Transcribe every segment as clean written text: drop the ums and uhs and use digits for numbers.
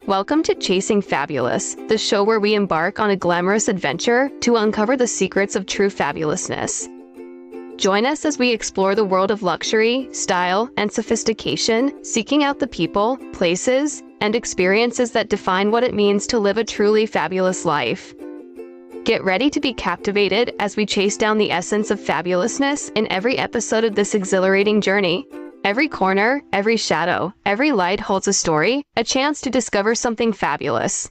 Welcome to Chasing Fabulous, the show where we embark on a glamorous adventure to uncover the secrets of true fabulousness. Join us as we explore the world of luxury, style, and sophistication, seeking out the people, places, and experiences that define what it means to live a truly fabulous life. Get ready to be captivated as we chase down the essence of fabulousness in every episode of this exhilarating journey. Every corner, every shadow, every light holds a story, a chance to discover something fabulous.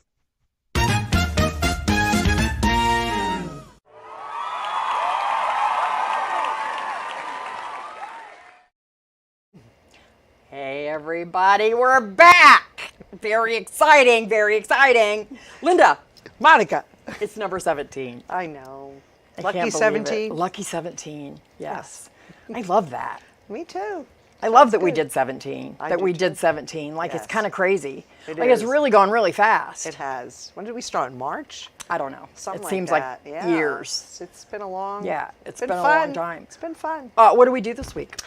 Hey everybody, we're back! Very exciting, very exciting. Linda, Monica. it's number 17. I know. I Lucky can't believe it. 17. Lucky 17, yes. I love that. Me too. I love that That's we good. did 17. I That do we too. did 17. Like, it's Yes. kind of crazy. It Like, it's is. really gone really fast. It has. When did we start? In March? I don't know. Something it like seems that. like Yeah. years. It's been a long. Yeah, it's been a fun. long time. It's been fun. What do we do this week?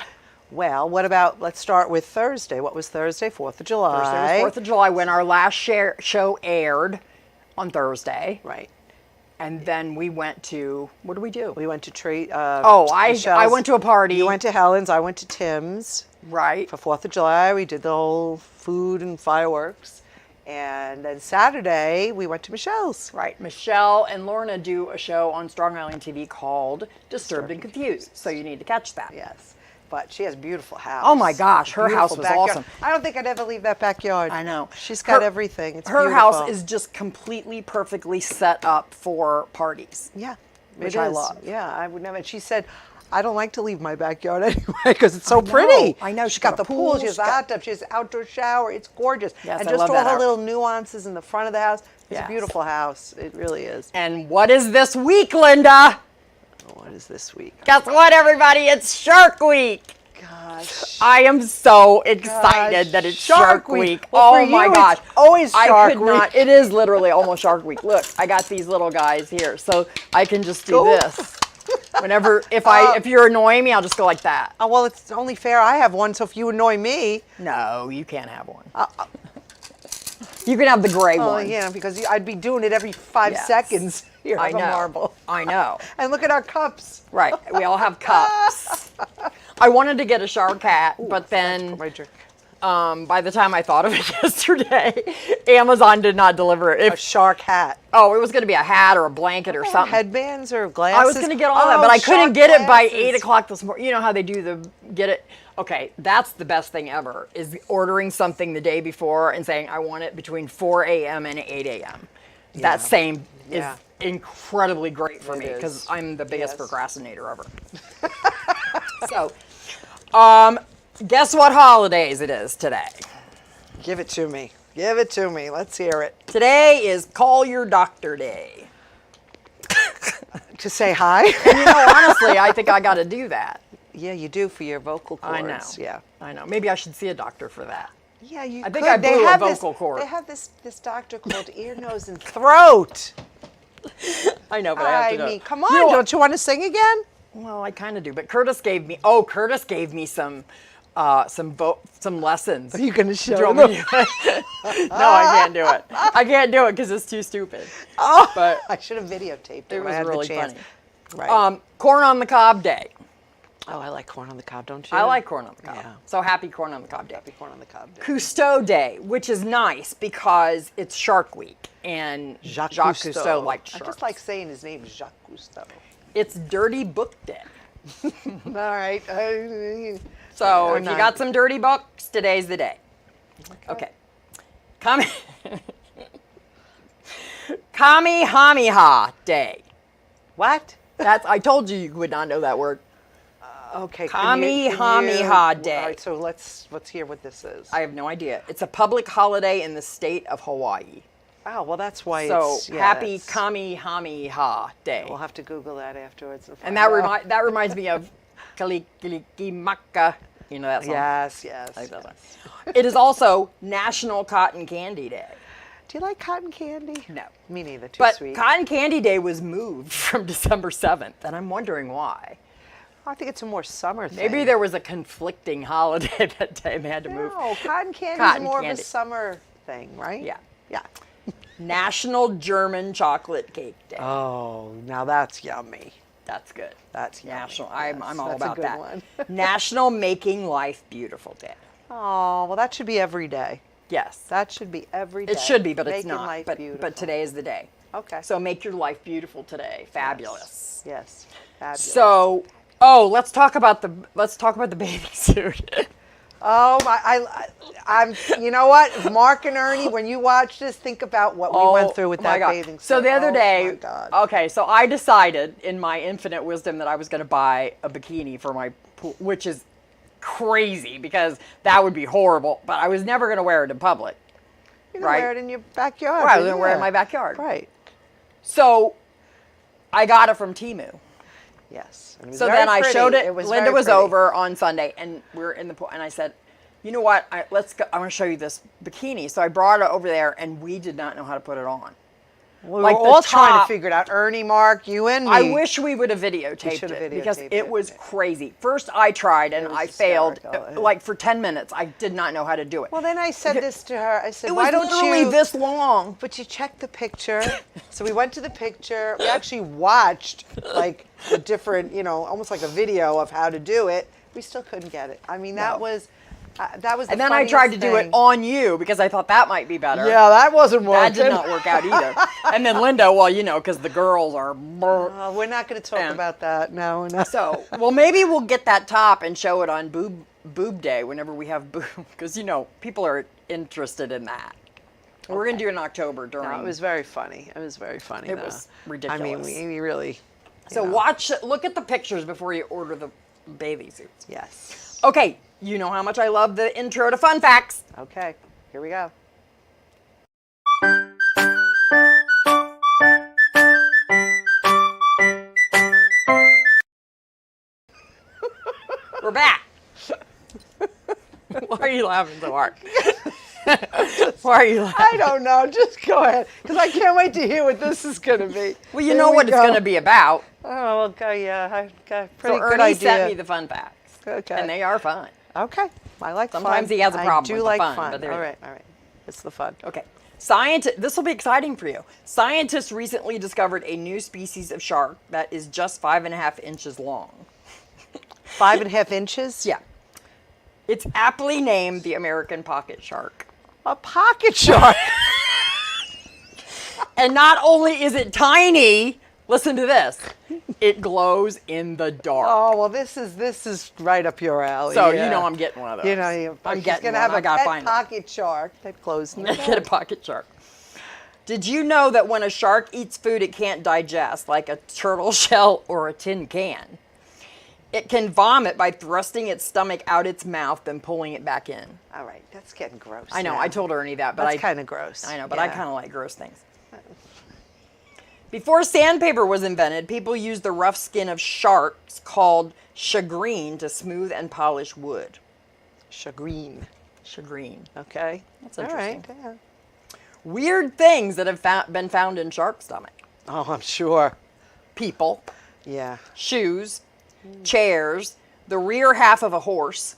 Well, what about? Let's start with Thursday. What was Thursday? 4th of July. Thursday was 4th of July when our last show aired on Thursday. Right. And then we went to, what did we do? We went to treat. I went to a party. You went to Helen's. I went to Tim's. Right. For 4th of July, we did the whole food and fireworks. And then Saturday, we went to Michelle's. Right. Michelle and Lorna do a show on Strong Island TV called Disturbed and Confused. So you need to catch that. Yes. But she has a beautiful house. Oh my gosh, her Beautiful house was backyard. awesome. I don't think I'd ever leave that backyard. I know. She's got Her- everything. It's Her beautiful. house is just completely perfectly set up for parties. Yeah. which it I is. love. Yeah, I would never. And she said, I don't like to leave my backyard anyway because it's so pretty. I know. She's got the pool. She has she's a got- hot tub. She has an outdoor shower. It's gorgeous. Yes, and I just love all that the out- little nuances in the front of the house. It's Yes. a beautiful house. It really is. And what is this week, Linda? What is this week? Guess what, everybody? It's Shark Week. Gosh. I am so excited that it's Shark Week. Well, for Oh my you, gosh. it's always I Shark could Week. not. It is literally almost Shark Week. Look, I got these little guys here, so I can just do Go. this. Whenever, if you're annoying me, I'll just go like that. Oh, well, it's only fair I have one, so if you annoy me. No, you can't have one. You can have the gray Oh, one. yeah, because I'd be doing it every 5 Yes. seconds. Here, I have a know. marble. I know. And look at our cups. Right. We all have cups. I wanted to get a shark hat, but then My drink. by the time I thought of it yesterday, Amazon did not deliver it. A shark hat. Oh, it was going to be a hat or a blanket or something. Headbands or glasses. I was going to get all that, Oh, but I couldn't shark get it by glasses. 8 o'clock this morning. You know how they do get it? Okay, that's the best thing ever, is ordering something the day before and saying, I want it between 4 a.m. and 8 a.m. That same Yeah. is incredibly great for It me is. because I'm the biggest Yes. procrastinator ever. So, guess what holidays it is today? Give it to me. Give it to me. Let's hear it. Today is Call Your Doctor Day. To say hi. You know, honestly, I think I got to do that. Yeah, you do for your vocal cords. I know. Yeah. I know. Maybe I should see a doctor for that. Yeah, you I think could. I They blew a have vocal this, cord. They have this doctor called ear, nose, and throat. I know, but I have to do I mean, it. come on. You know what? Don't you want to sing again? Well, I kind of do, but Curtis gave me some lessons. Are you going to show Do you them? want me to- No, I can't do it. I can't do it because it's too stupid. Oh, But I should have videotaped it. it when I was had really the chance. funny. Right. Corn on the cob day. Oh, I like corn on the cob, don't you? I like corn on the cob. Yeah. So happy corn on the cob day. Happy corn on the cob. Day. Cousteau Day, which is nice because it's Shark Week, and Jacques Cousteau liked I sharks. just like saying his name, Jacques Cousteau. It's Dirty Book Day. All right. So I'm if you not- got some dirty books, today's the day. Okay. Kamehameha Day. What? I told you would not know that word. Okay. Kamehameha Day. All right, so let's hear what this is. I have no idea. It's a public holiday in the state of Hawaii. Oh, well, that's why So it's... yeah, happy that's- Kamehameha Day. We'll have to Google that afterwards. And that reminds me of Kalikimaka. You know that song? Yes, yes. I like that yes. song. It is also National Cotton Candy Day. Do you like cotton candy? No. Me neither. Too But sweet. Cotton Candy Day was moved from December 7th, and I'm wondering why. I think it's a more summer thing. Maybe there was a conflicting holiday that day and they had to move. No, cotton candy Cotton is more candy. of a summer thing, right? Yeah. Yeah. National German Chocolate Cake Day. Oh, now that's yummy. That's good. That's yummy. National. I'm all that's a about good that. one. National Making Life Beautiful Day. Oh, well, that should be every day. Yes. That should be every day. It should be, but it's Making not. life But beautiful. today is the day. Okay. So make your life beautiful today. Fabulous. Yes. Fabulous. So, let's talk about the bathing suit. Oh my! I'm. You know what, Mark and Ernie, when you watch this, think about what we went through with my that God. bathing suit. So the other Oh, day, my God. okay, so I decided in my infinite wisdom that I was going to buy a bikini for my pool, which is crazy because that would be horrible. But I was never going to wear it in public. You can right. wear it in your backyard. Right, I but was going to wear it in yeah. my backyard. Right. So I got it from Temu. Yes. And it was So very then I pretty. showed it. was Linda very was pretty. over on Sunday, and we were in the pool. And I said, "You know what? Let's go. I want to show you this bikini." So I brought it over there, and we did not know how to put it on. We like were the all trying to top- figure it out. Ernie, Mark, you and me. I wish we would have videotaped should have it because videotaped it was it. crazy. First, I tried and was I failed. hysterical. Like for 10 minutes, I did not know how to do it. Well, then I said this to her. I said, it "Why was don't literally you?" this long. But you checked the picture. So we went to the picture. We actually watched like a different, almost like a video of how to do it. We still couldn't get it. I mean, that No. was the And then I tried to do it thing. on you because I thought that might be better. Yeah, that wasn't working. That did not work out either. And then Linda, well, because the girls are. We're not going to talk And- about that. No, we're not. So, well, maybe we'll get that top and show it on boob day whenever we have boob, because people are interested in that. We're gonna do it in October during. No, it was very funny. It was very funny. It though. was I ridiculous. mean, we really. So look at the pictures before you order the bathing suits. Yes. Okay, you know how much I love the intro to Fun Facts. Okay. Here we go. We're back. Why are you laughing so hard? Why are you laughing? I don't know. Just go ahead, because I can't wait to hear what this is going to be. Well, you Here know we what it's go. going to be about. Oh, okay. Yeah, I got a pretty So good Ernie idea. sent me the fun facts. Okay. And they are fun. Okay. I like Sometimes fun. he has a problem I do with the like fun, fun. but there all you right. All right. It's the fun. Okay. This will be exciting for you. Scientists recently discovered a new species of shark that is just 5.5 inches long. 5.5 inches? Yeah. It's aptly named the American pocket shark. A pocket shark. And not only is it tiny, listen to this, it glows in the dark. Oh, well, this is right up your alley. So yeah. you know I'm getting one of those. I'm she's getting gonna one. have I a gotta pet find it. pocket shark that glows in the Get a dark. pocket shark. Did you know that when a shark eats food it can't digest, like a turtle shell or a tin can, it can vomit by thrusting its stomach out its mouth then pulling it back in? All right, that's getting gross. I know, now. I told Ernie that, but That's kind of gross. I know, but I Yeah. kind of like gross things. Before sandpaper was invented, people used the rough skin of sharks called shagreen to smooth and polish wood. Chagrin. Shagreen. Okay. That's All interesting. right. Yeah. Weird things that have been found in shark stomach. Oh, I'm sure. People, Yeah. shoes, chairs, the rear half of a horse,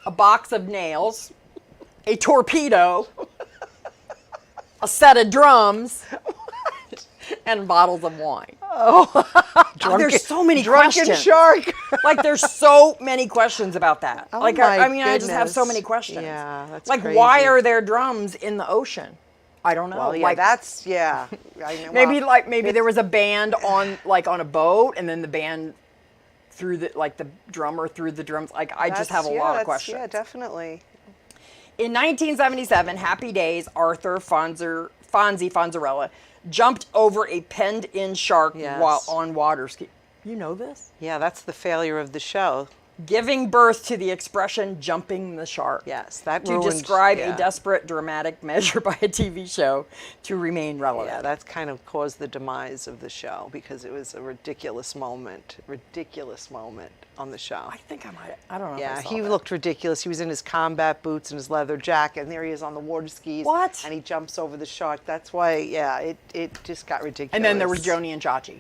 a box of nails, a torpedo, a set of drums, and bottles of wine. There's so many drunken questions. shark. Like there's so many questions about that. Oh like my I just have so goodness. many questions. Yeah, that's like crazy. why are there drums in the ocean? I don't know. Well, yeah, like that's yeah. I know, maybe well, maybe there was a band on a boat and then the band threw the drummer threw the drums. Like I just have a lot of questions. Yeah, definitely. In 1977, Happy Days Arthur Fonzarella jumped over a penned-in shark Yes. while on water ski. You know this? Yeah, that's the failure of the show. Giving birth to the expression "jumping the shark." Yes, that to ruined- describe yeah. a desperate, dramatic measure by a TV show to remain relevant. Yeah, that's kind of caused the demise of the show because it was a ridiculous moment on the show. I think I might. I don't know. Yeah, if I saw he that. looked ridiculous. He was in his combat boots and his leather jacket, and there he is on the water skis. What? And he jumps over the shark. That's why, yeah, it just got ridiculous. And then there was Joni and Chachi.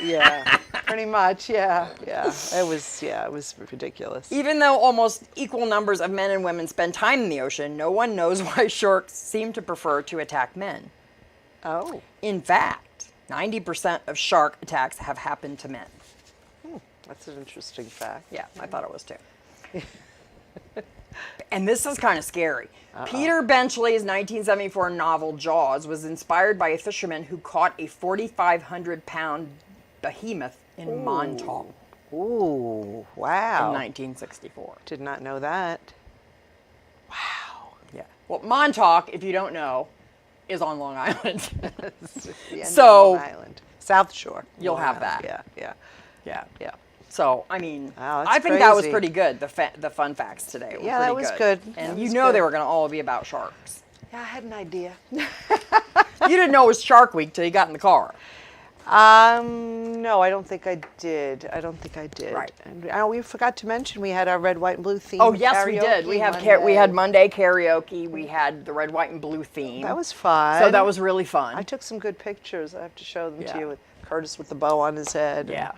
Yeah. Pretty much, yeah. It was ridiculous. Even though almost equal numbers of men and women spend time in the ocean, no one knows why sharks seem to prefer to attack men. Oh, In fact, 90% of shark attacks have happened to men. that's an interesting fact. Yeah, I thought it was too. And this is kind of scary. Peter Benchley's 1974 novel Jaws was inspired by a fisherman who caught a 4,500-pound behemoth in Montauk Ooh, in wow. 1964. Did not know that. Wow. Yeah. Well, Montauk, if you don't know, is on Long Island. The end So- of Long Island. South Shore. You'll Long have Island. that. Yeah. Yeah. So, I mean, Wow, that's I think that was crazy. pretty good. The fun facts today were Yeah, that pretty was good. And That you was know good. they were going to all be about sharks. Yeah, I had an idea. You didn't know it was Shark Week till you got in the car. No, I don't think I did. Right. And we forgot to mention we had our red, white, and blue theme. Oh, yes, we did. We karaoke had Monday. Monday karaoke. We had the red, white, and blue theme. That was fun. So that was really fun. I took some good pictures. I have to show them Yeah. to you with Curtis with the bow on his head. Yeah.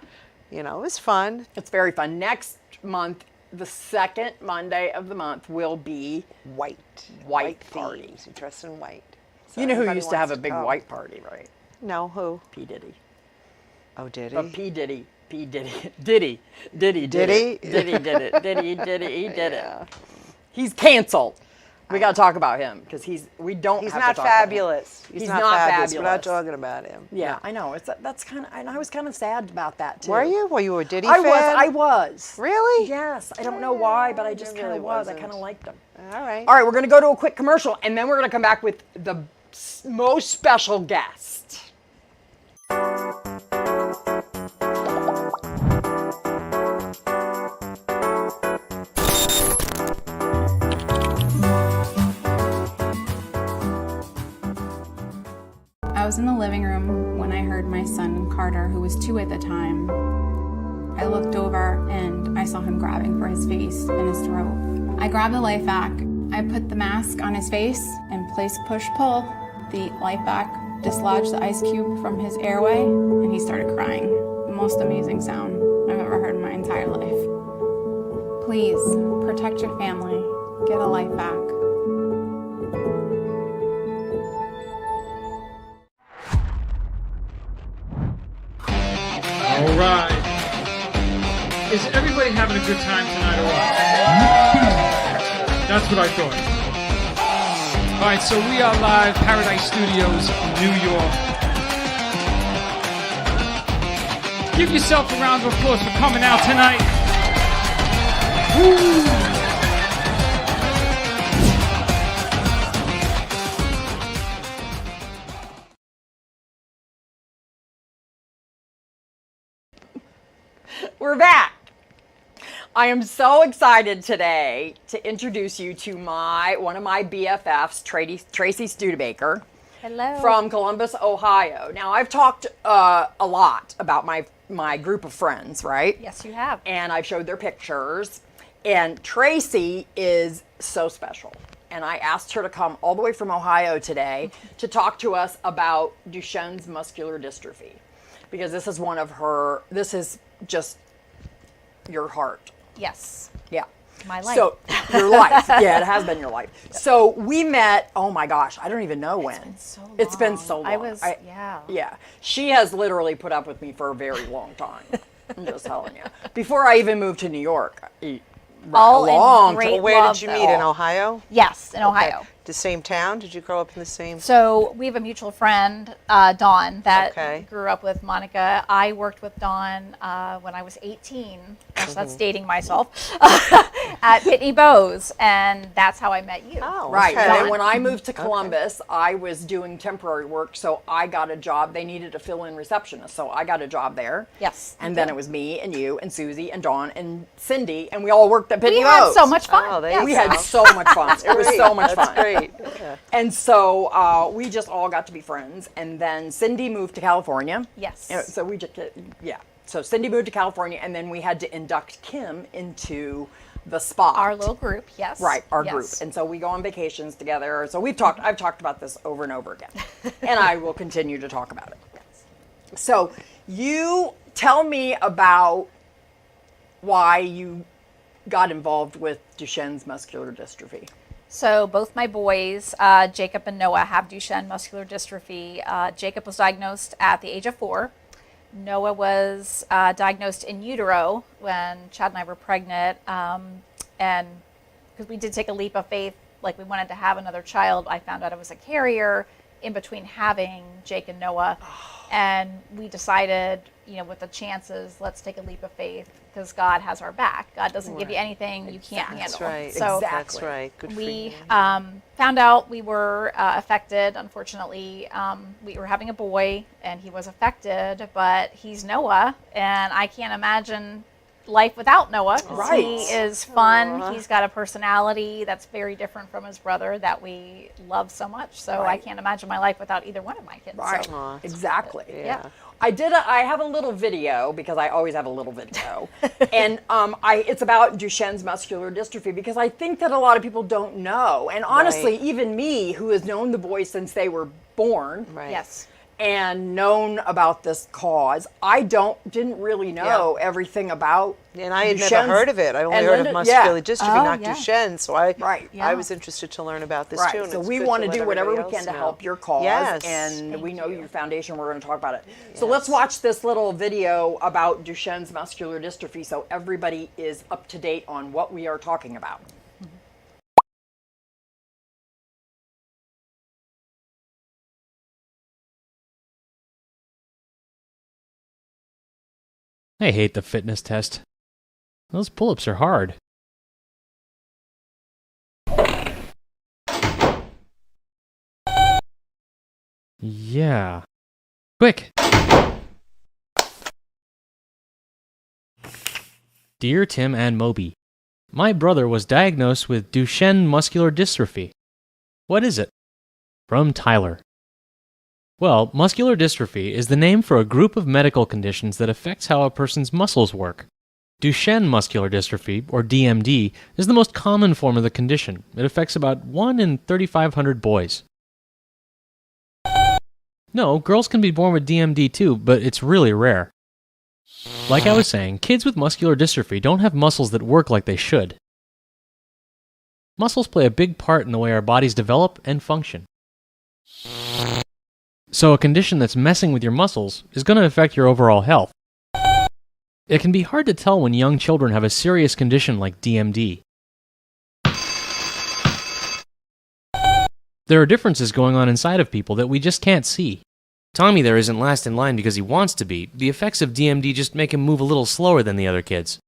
And, it was fun. It's very fun. Next month, the second Monday of the month will be White. White theme. party. You dress in white. So You know who everybody used to have a wants big come. white party, right? No, who? P. Diddy. Oh, did he? But P. Diddy. Diddy did Did he? it. Diddy did it. He did it. He's canceled. We got to talk about him because we don't He's have not to talk about him. fabulous. He's not fabulous. We're not talking about him. Yeah, I know. That's kind of, and I was kind of sad about that too. Were you? Were you a Diddy I fan? I was. Really? Yes. I don't know why, but I just I kind really of was. I wasn't. kind of liked him. All right. All right, we're going to go to a quick commercial, and then we're going to come back with the most special guest. I was in the living room when I heard my son Carter, who was 2 at the time. I looked over and I saw him grabbing for his face and his throat. I grabbed the life vac. I put the mask on his face and placed push-pull. The life vac dislodged the ice cube from his airway and he started crying. The most amazing sound I've ever heard in my entire life. Please protect your family. Get a life vac. All right. Is everybody having a good time tonight or what? That's what I thought. All right, so we are live, Paradise Studios, New York. Give yourself a round of applause for coming out tonight. Woo! We're back. I am so excited today to introduce you to one of my BFFs, Tracy Studebaker. Hello. From Columbus, Ohio. Now, I've talked a lot about my group of friends, right? Yes, you have. And I've showed their pictures. And Tracy is so special. And I asked her to come all the way from Ohio today to talk to us about Duchenne's muscular dystrophy. Because this is just your heart. Yes. Yeah. My life. So, your life. Yeah, it has been your life. So, we met, oh my gosh, I don't even know when. It's been so long. Yeah. Yeah. She has literally put up with me for a very long time. I'm just telling you. Before I even moved to New York. All in long great time. Where love, did you meet? In though. Ohio? Yes, in Ohio. Okay. The same town? Did you grow up in the same? So we have a mutual friend, Dawn, that Okay. grew up with Monica. I worked with Dawn when I was 18. Gosh, that's dating myself. At Pitney Bowes, and that's how I met you. Oh, Right. okay. And when I moved to Columbus, I was doing temporary work, so I got a job. They needed a fill-in receptionist, so I got a job there. Yes, And you then did. it was me and you and Susie and Dawn and Cindy, and we all worked at Pitney We had Bowes. so much fun. Oh, there Yes. you We go. had so much fun. It was so much That's fun. great. Yeah. And so we just all got to be friends. And then Cindy moved to California. Yes. So we just, yeah. So Cindy moved to California, and then we had to induct Kim into the spot. Our little group, yes. Right, our Yes. group. And so we go on vacations together. So I've talked about this over and over again. And I will continue to talk about it. So you tell me about why you got involved with Duchenne's muscular dystrophy. So both my boys, Jacob and Noah, have Duchenne muscular dystrophy. Jacob was diagnosed at the age of 4. Noah was diagnosed in utero when Chad and I were pregnant. And because we did take a leap of faith, like we wanted to have another child, I found out I was a carrier in between having Jake and Noah. And we decided, with the chances, let's take a leap of faith because God has our back. God doesn't give you anything you can't handle. That's right. So That's right. Good for we you. found out we were affected. Unfortunately, we were having a boy and he was affected, but he's Noah, and I can't imagine life without Noah. 'Cause Right. He is fun. He's got a personality that's very different from his brother that we love so much. So I Right. can't imagine my life without either one of my kids. Right. So, Exactly. yeah. I have a little video because I always have a little video, and it's about Duchenne's muscular dystrophy because I think that a lot of people don't know, and honestly, Right. even me, who has known the boys since they were born, Right. Yes. and known about this cause, I didn't really know everything about. And I had Duchenne's. never heard of it. I only And heard Linda- of muscular yeah. dystrophy, Oh, not yeah. Duchenne. So I Yeah. was interested to learn about this Right. too. And So it's we good want to let do whatever we everybody can to else know. help your cause, Yes. and we know your foundation. We're going to talk about it. So let's watch this little video about Duchenne's muscular dystrophy, so everybody is up to date on what we are talking about. I hate the fitness test. Those pull-ups are hard. Yeah. Quick! Dear Tim and Moby, my brother was diagnosed with Duchenne muscular dystrophy. What is it? From Tyler. Well, muscular dystrophy is the name for a group of medical conditions that affects how a person's muscles work. Duchenne muscular dystrophy, or DMD, is the most common form of the condition. It affects about 1 in 3,500 boys. No, girls can be born with DMD too, but it's really rare. Like I was saying, kids with muscular dystrophy don't have muscles that work like they should. Muscles play a big part in the way our bodies develop and function. So a condition that's messing with your muscles is going to affect your overall health. It can be hard to tell when young children have a serious condition like DMD. There are differences going on inside of people that we just can't see. Tommy there isn't last in line because he wants to be. The effects of DMD just make him move a little slower than the other kids.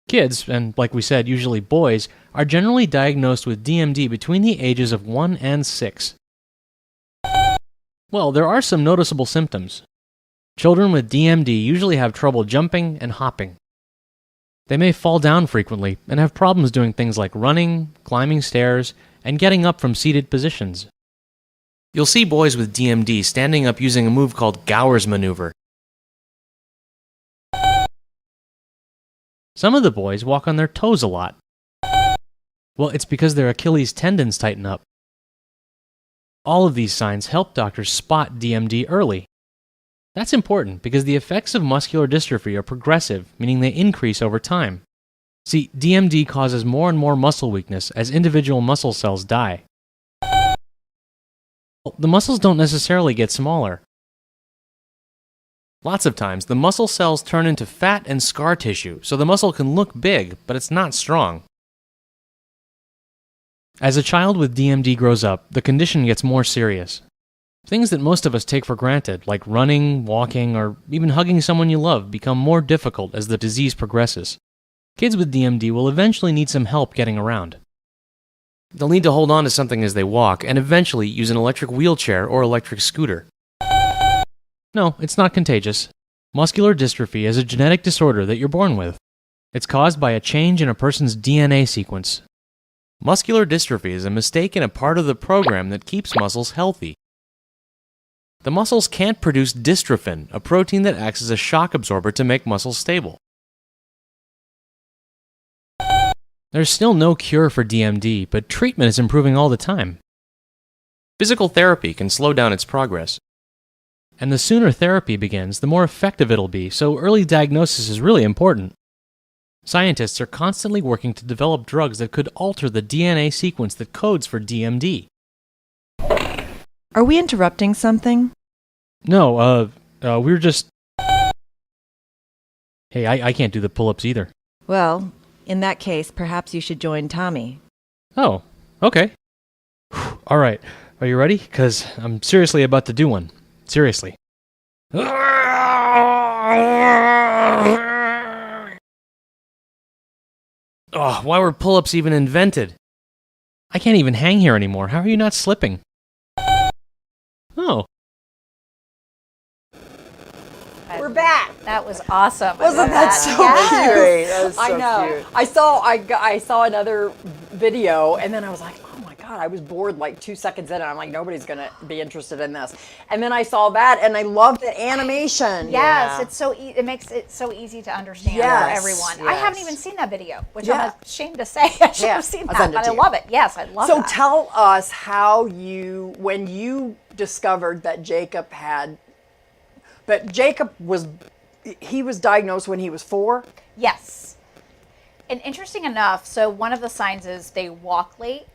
Kids, and like we said, usually boys, are generally diagnosed with DMD between the ages of 1 and 6. Well, there are some noticeable symptoms. Children with DMD usually have trouble jumping and hopping. They may fall down frequently and have problems doing things like running, climbing stairs, and getting up from seated positions. You'll see boys with DMD standing up using a move called Gower's maneuver. Some of the boys walk on their toes a lot. Well, it's because their Achilles tendons tighten up. All of these signs help doctors spot DMD early. That's important because the effects of muscular dystrophy are progressive, meaning they increase over time. See, DMD causes more and more muscle weakness as individual muscle cells die. The muscles don't necessarily get smaller. Lots of times, the muscle cells turn into fat and scar tissue, so the muscle can look big, but it's not strong. As a child with DMD grows up, the condition gets more serious. Things that most of us take for granted, like running, walking, or even hugging someone you love, become more difficult as the disease progresses. Kids with DMD will eventually need some help getting around. They'll need to hold on to something as they walk, and eventually use an electric wheelchair or electric scooter. No, it's not contagious. Muscular dystrophy is a genetic disorder that you're born with. It's caused by a change in a person's DNA sequence. Muscular dystrophy is a mistake in a part of the program that keeps muscles healthy. The muscles can't produce dystrophin, a protein that acts as a shock absorber to make muscles stable. There's still no cure for DMD, but treatment is improving all the time. Physical therapy can slow down its progress. And the sooner therapy begins, the more effective it'll be, so early diagnosis is really important. Scientists are constantly working to develop drugs that could alter the DNA sequence that codes for DMD. Are we interrupting something? No, we're just... Hey, I can't do the pull-ups either. Well, in that case, perhaps you should join Tommy. Oh, okay. All right, are you ready? Because I'm seriously about to do one. Seriously. Oh, why were pull-ups even invented? I can't even hang here anymore. How are you not slipping? Oh. We're back. That was awesome. Wasn't that so Yes. Great. That was so I know. cute. I saw another video, and then I was like, oh my God, I was bored like 2 seconds in, and I'm like, nobody's gonna be interested in this. And then I saw that, and I loved the animation. Yes, it's so it makes it so easy to understand for Yes, everyone. I haven't yes. even seen that video, which Yeah. I'm ashamed to say. I should Yeah, have seen I'll that, send it but to I you. love it. Yes, I love So that. tell us how when you discovered that Jacob was diagnosed when he was 4. Yes. And interesting enough, so one of the signs is they walk late.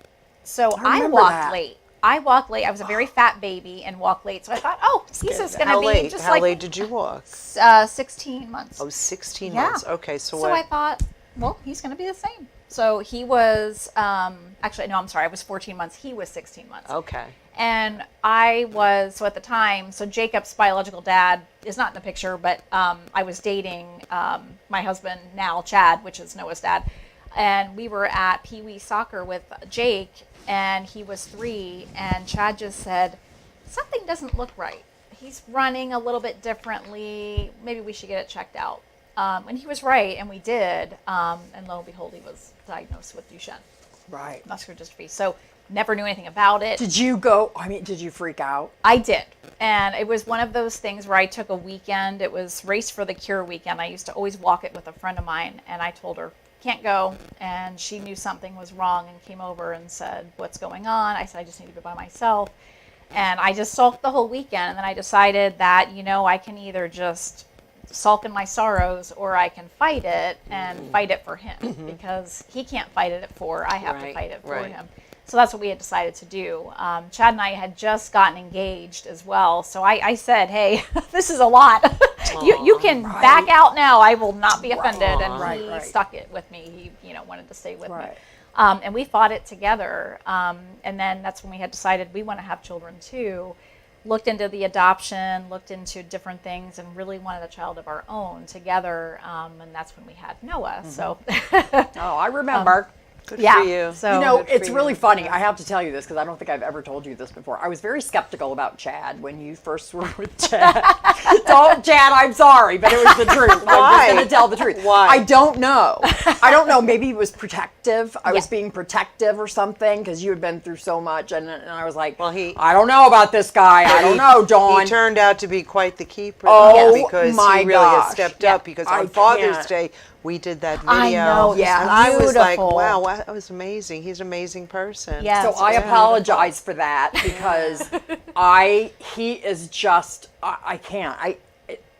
So I remember walked that. late. I was a very fat baby and walked late. So I thought, oh, he's just going How to be late? just How like late did you walk? 16 months. Oh, 16 Yeah. months. Okay, so So what? I thought, well, he's going to be the same. So he was, actually, no, I'm sorry. I was 14 months. He was 16 months. Okay. And so at the time, so Jacob's biological dad is not in the picture, but I was dating my husband now, Chad, which is Noah's dad. And we were at Pee Wee soccer with Jake, and he was 3, and Chad just said, something doesn't look right. He's running a little bit differently. Maybe we should get it checked out. And he was right, and we did. And lo and behold, he was diagnosed with Duchenne Right. muscular dystrophy. So never knew anything about it. Did you freak out? I did. And it was one of those things where I took a weekend. It was Race for the Cure weekend. I used to always walk it with a friend of mine, and I told her, can't go. And she knew something was wrong and came over and said, what's going on? I said, I just need to be by myself. And I just sulked the whole weekend. And then I decided that, I can either just sulk in my sorrows or I can fight it and fight it for him because he can't fight it at 4. I have to Right, fight it for right. him. So that's what we had decided to do. Chad and I had just gotten engaged as well. So I said, hey, this is a lot. you can back out now. I will not be offended. And Right. he stuck it with me. He wanted to stay with me. Right. And we fought it together. And then that's when we had decided we want to have children too. Looked into the adoption, looked into different things, and really wanted a child of our own together. And that's when we had Noah. So Oh, I remember. Good yeah. for you. So It's really funny. I have to tell you this because I don't think I've ever told you this before. I was very skeptical about Chad when you first were with Chad. Don't, Chad, I'm sorry, but it was the truth. I'm Why? just going to tell the truth. Why? I don't know. I don't know. Maybe it was protective. I was Yeah. being protective or something because you had been through so much. And I was like, Well, I don't know about this guy. I don't know, Dawn. He turned out to be quite the keeper, Oh, though, because my he really gosh. has stepped Yeah. up. Because I on Father's can't. Day, we did that video. I know, Yeah. and I was like, beautiful. wow, that was amazing. He's an amazing person. Yes. So I Yeah. apologize for that because he is just, I can't.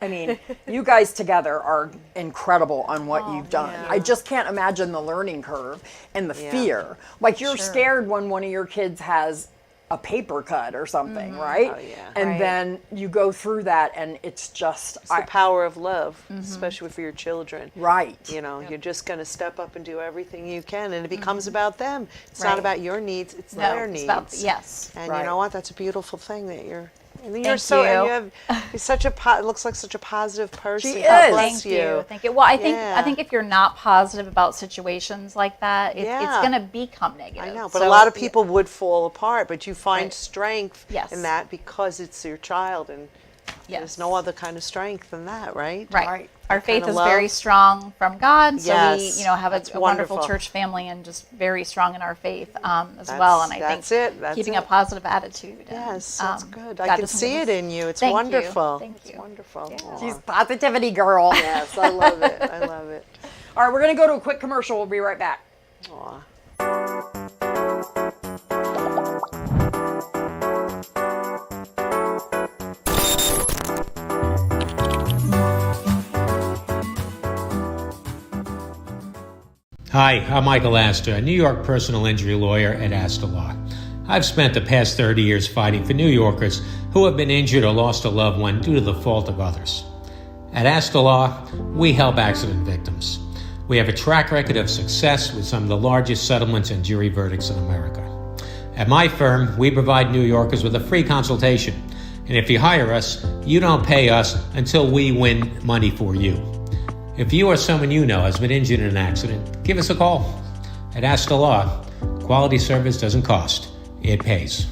I mean, you guys together are incredible on what you've done. yeah. I just can't imagine the learning curve and the fear. Like you're scared when one of your kids has a paper cut or something, right? Oh, yeah. And Right. then you go through that and it's just, It's the power of love, especially for your children. right. You're just going to step up and do everything you can, and it becomes about them. It's not Right. about your needs; it's No, their it's needs. about- yes. And Right. you know what? That's a beautiful thing that you're. And you're Thank so. And you. you're such a. It looks like such a positive person. She God is. bless Thank you. Thank you. Well, I Yeah. think if you're not positive about situations like that, it's Yeah. going to become negative. I know, but So, a lot of people would fall apart, but you find Right. strength Yes. in that because it's your child, and Yes. there's no other kind of strength than that, right? Right. Right. Our That faith kinda is very love. strong from God. So Yes, we, have that's a wonderful wonderful. church family and just very strong in our faith as well. And I That's think it, that's keeping it. a positive attitude. Yes, and, that's good. God I can doesn't see give it us- in you. It's Thank you. wonderful. Thank you. It's wonderful. Yeah. Aw. She's positivity girl. Yes, I love it. I love it. All right, we're going to go to a quick commercial. We'll be right back. Aw. Hi, I'm Michael Astor, a New York personal injury lawyer at Astor Law. I've spent the past 30 years fighting for New Yorkers who have been injured or lost a loved one due to the fault of others. At Astor Law, we help accident victims. We have a track record of success with some of the largest settlements and jury verdicts in America. At my firm, we provide New Yorkers with a free consultation. And if you hire us, you don't pay us until we win money for you. If you or someone you know has been injured in an accident, give us a call. At Astor Law, quality service doesn't cost, it pays.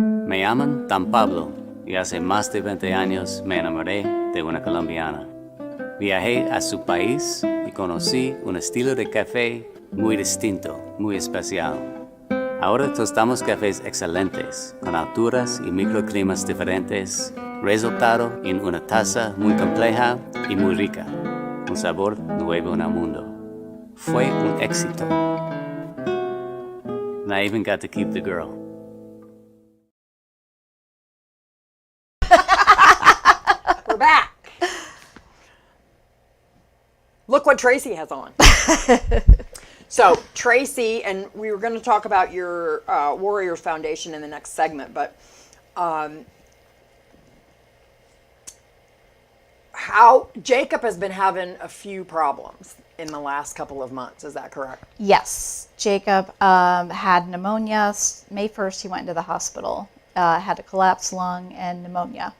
Me llaman Dan Pablo y hace más de 20 años me enamoré de una colombiana. Viajé a su país y conocí un estilo de café muy distinto, muy especial. Ahora tostamos cafés excelentes, con alturas y microclimas diferentes, resultado en una taza muy compleja y muy rica. Un sabor nuevo en el mundo. Fue un éxito. And I even got to keep the girl. We're back. Look what Tracy has on. So Tracy, and we were going to talk about your Warriors Foundation in the next segment, but how Jacob has been having a few problems in the last couple of months. Is that correct? Yes, Jacob had pneumonia. May 1st, he went into the hospital, had a collapsed lung and pneumonia.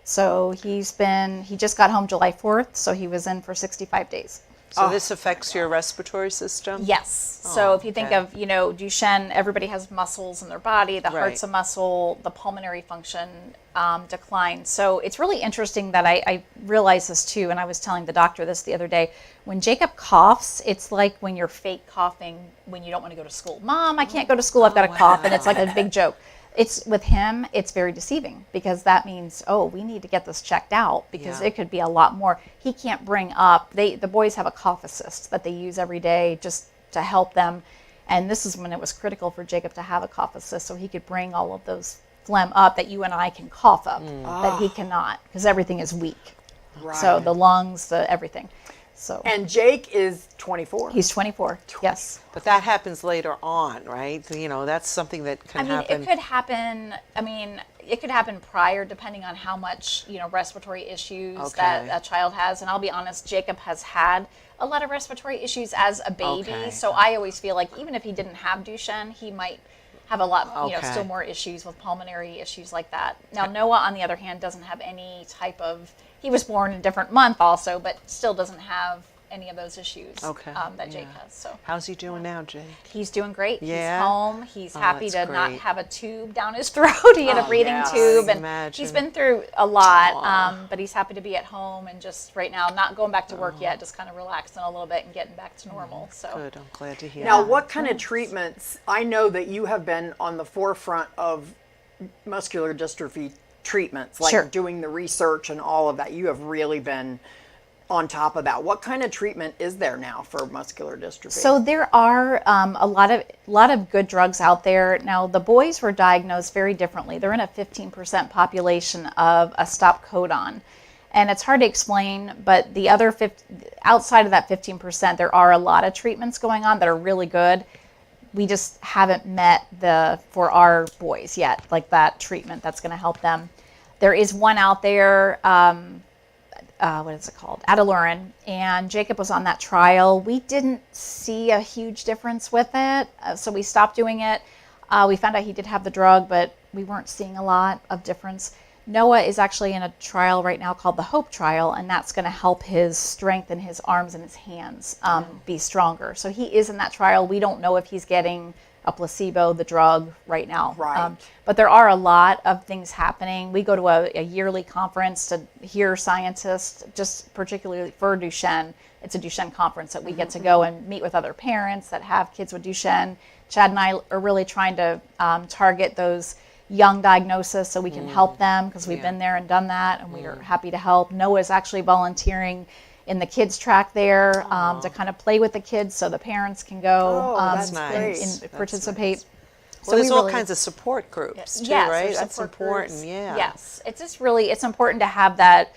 So he just got home July 4th, so he was in for 65 days. So this affects your respiratory system? Yes. So if you think of, Duchenne, everybody has muscles in their body. The heart's a muscle. The pulmonary function declines. So it's really interesting that I realized this too, and I was telling the doctor this the other day. When Jacob coughs, it's like when you're fake coughing when you don't want to go to school. Mom, I can't go to school. I've got a cough, and it's like a big joke. It's with him, it's very deceiving because that means, we need to get this checked out because it could be a lot more. He can't bring up, the boys have a cough assist that they use every day just to help them. And this is when it was critical for Jacob to have a cough assist so he could bring all of those phlegm up that you and I can cough up, that he cannot because everything is weak. Right. So the lungs, everything. So. And Jake is 24. He's 24, yes. But that happens later on, right? That's something that can happen. It could happen, it could happen prior depending on how much, respiratory issues that a child has. And I'll be honest, Jacob has had a lot of respiratory issues as a baby. Okay. So I always feel like even if he didn't have Duchenne, he might have a lot, still more issues with pulmonary issues like that. Now, Noah, on the other hand, doesn't have any type of, he was born in a different month also, but still doesn't have any of those issues that Jake has. So how's he doing now, Jake? He's doing great. Yeah. He's home. He's happy to great. Not have a tube down his throat. He had a breathing tube, and he's been through a lot. But he's happy to be at home and just right now not going back to work yet, just kind of relaxing a little bit and getting back to normal. So good. I'm glad to hear. Now, what kind of treatments? I know that you have been on the forefront of muscular dystrophy treatments, like doing the research and all of that. You have really been on top of that. What kind of treatment is there now for muscular dystrophy? So there are a lot of good drugs out there. Now the boys were diagnosed very differently. They're in a 15% population of a stop codon. And it's hard to explain, but the other outside of that 15%, there are a lot of treatments going on that are really good. We just haven't met for our boys yet, like that treatment that's going to help them. There is one out there, what is it called? Adalurin, and Jacob was on that trial. We didn't see a huge difference with it, so we stopped doing it. We found out he did have the drug, but we weren't seeing a lot of difference. Noah is actually in a trial right now called the HOPE trial, and that's going to help his strength in his arms and his hands be stronger. So he is in that trial. We don't know if he's getting a placebo, the drug, right now. Right. But there are a lot of things happening. We go to a yearly conference to hear scientists, just particularly for Duchenne. It's a Duchenne conference that we get to go and meet with other parents that have kids with Duchenne. Chad and I are really trying to target those young diagnosis so we can help them because we've been there and done that, and we are happy to help. Noah's actually volunteering in the kids track there to kind of play with the kids so the parents can go that's nice. and participate. Nice. Well, there's we all really- kinds of support groups too, Yes, right? there's That's support important. groups. Yeah. Yes, it's just really it's important to have that